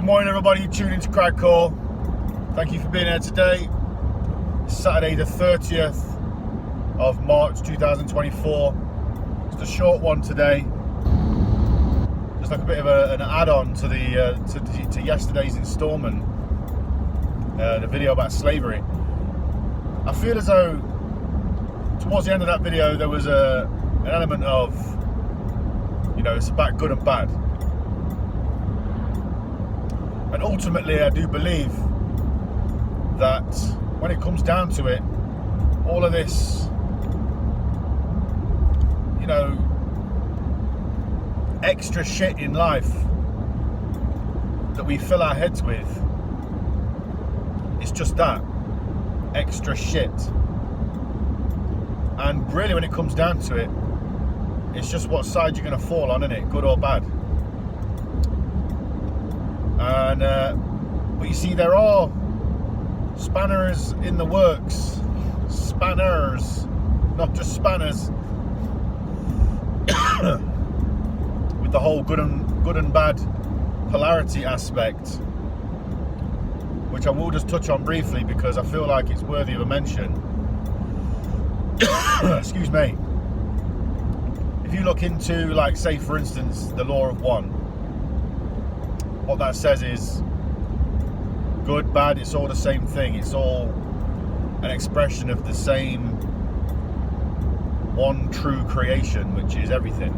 Good morning, everybody. Tune into Crag Call. Thank you for being here today. It's Saturday, the 30th of March 2024. It's a short one today. Just like a bit of an add-on to to yesterday's instalment, the video about slavery. I feel as though towards the end of that video there was an element of, it's about good and bad. And ultimately, I do believe that when it comes down to it, all of this, extra shit in life that we fill our heads with, it's just that, extra shit. And really, when it comes down to it, it's just what side you're going to fall on, isn't it? Good or bad. And but you see, there are spanners in the works. Spanners, not just spanners. With the whole good and bad polarity aspect, which I will just touch on briefly because I feel like it's worthy of a mention. Excuse me. If you look into, like, say for instance, the law of one, what that says is good, bad, it's all the same thing. It's all an expression of the same one true creation, which is everything.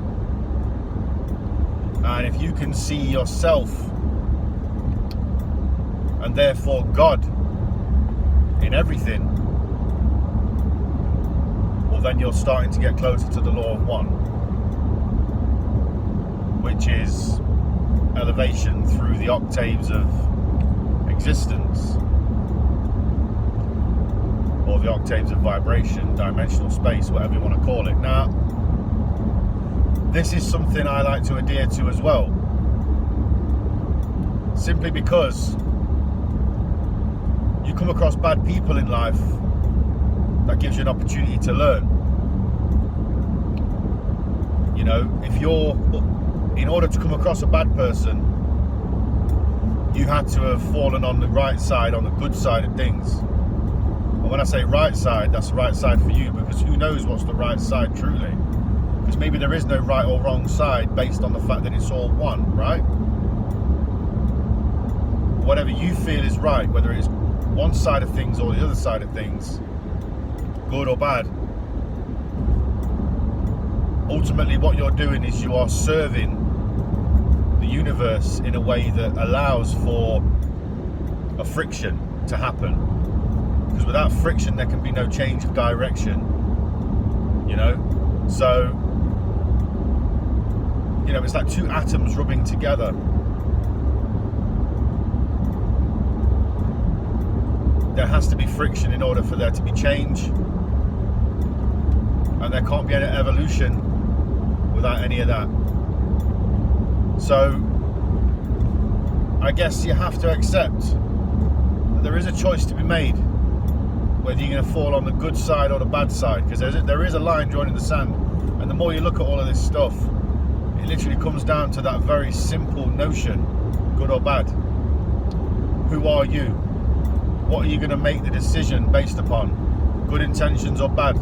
And if you can see yourself and therefore God in everything, well, then you're starting to get closer to the law of one, which is elevation through the octaves of existence, or the octaves of vibration, dimensional space, whatever you want to call it. Now, this is something I like to adhere to as well, simply because you come across bad people in life, that gives you an opportunity to learn. If you're, in order to come across a bad person, you had to have fallen on the right side, on the good side of things. And when I say right side, that's the right side for you, because who knows what's the right side truly? Because maybe there is no right or wrong side based on the fact that it's all one, right? Whatever you feel is right, whether it's one side of things or the other side of things, good or bad, ultimately what you're doing is you are serving the universe in a way that allows for a friction to happen. Because without friction, there can be no change of direction. So, it's like two atoms rubbing together. There has to be friction in order for there to be change. And there can't be any evolution without any of that. So, I guess you have to accept that there is a choice to be made, whether you're going to fall on the good side or the bad side, because there is a line drawn in the sand. And the more you look at all of this stuff, it literally comes down to that very simple notion, good or bad. Who are you? What are you going to make the decision based upon? Good intentions or bad?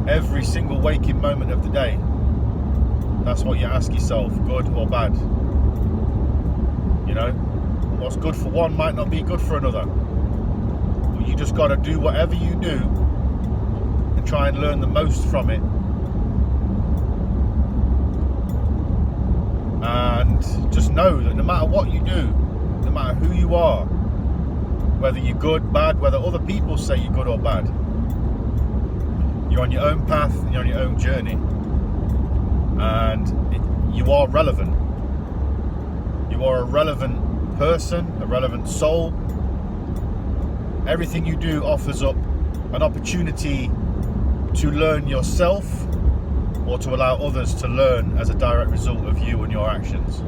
Every single waking moment of the day, that's what you ask yourself, good or bad. What's good for one might not be good for another. But you just got to do whatever you do and try and learn the most from it. And just know that no matter what you do, no matter who you are, whether you're good, bad, whether other people say you're good or bad, you're on your own path and you're on your own journey. And you are relevant. You are a relevant person, a relevant soul. Everything you do offers up an opportunity to learn yourself, or to allow others to learn as a direct result of you and your actions.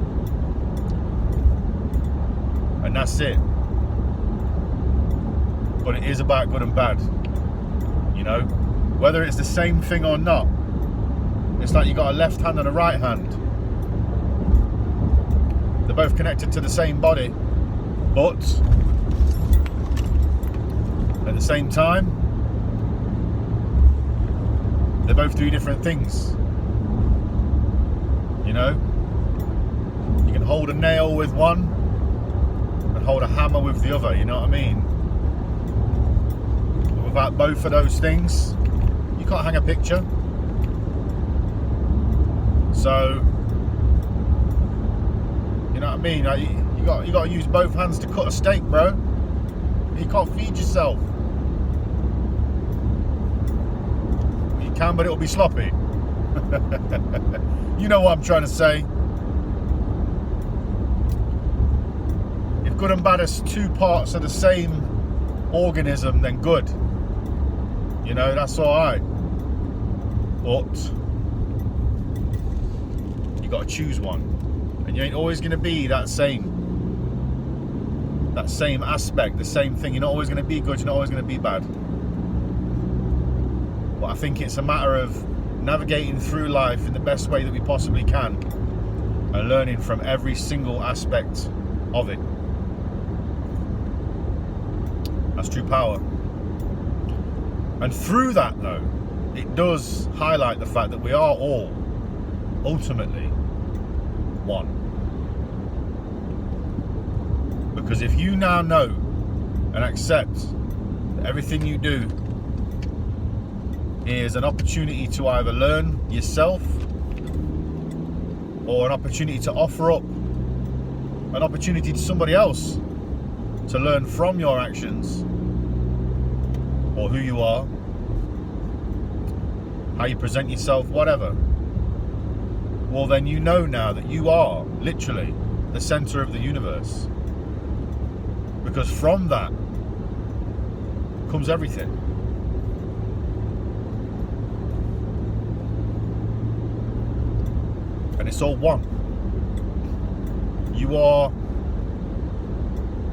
And that's it. But it is about good and bad. Whether it's the same thing or not, it's like you got a left hand and a right hand. The They're both connected to the same body, but at the same time, they both do different things. You know? You can hold a nail with one and hold a hammer with the other, you know what I mean? But without both of those things, you can't hang a picture. So, you know what I mean? Like, you got to use both hands to cut a steak, bro. You can't feed yourself. You can, but it'll be sloppy. You know what I'm trying to say. If good and bad is two parts of the same organism, then good. You know, that's alright. But you got to choose one, and you ain't always going to be that same aspect, the same thing. You're not always going to be good, you're not always going to be bad. But I think it's a matter of navigating through life in the best way that we possibly can and learning from every single aspect of it. That's true power. And through that, though, it does highlight the fact that we are all ultimately one. Because if you now know and accept that everything you do is an opportunity to either learn yourself or an opportunity to offer up an opportunity to somebody else to learn from your actions or who you are, how you present yourself, whatever, well then you know now that you are literally the center of the universe. Because from that comes everything. And it's all one. You are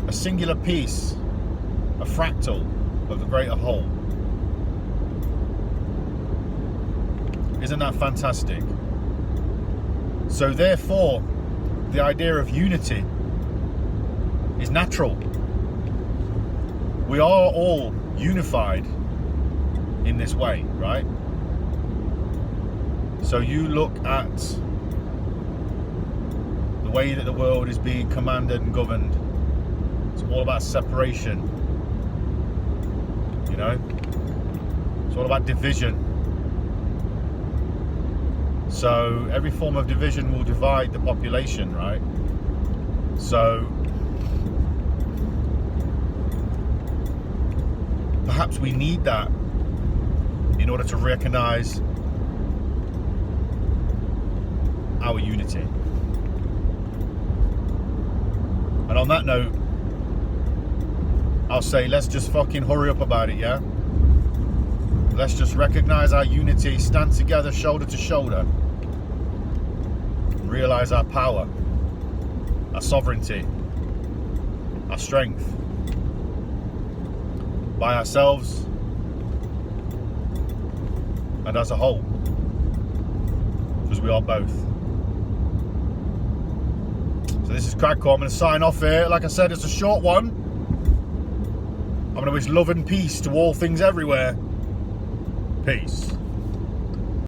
a singular piece, a fractal of the greater whole. Isn't that fantastic? So therefore, the idea of unity is natural. We are all unified in this way, right? So you look at the way that the world is being commanded and governed. It's all about separation, you know? It's all about division. So every form of division will divide the population, right? So perhaps we need that in order to recognize our unity. And on that note, I'll say let's just fucking hurry up about it, yeah? Let's just recognize our unity, stand together shoulder to shoulder, and realize our power, our sovereignty, our strength, by ourselves and as a whole, because we are both. So this is Crag. I'm going to sign off here. Like I said, it's a short one. I'm going to wish love and peace to all things everywhere. Peace.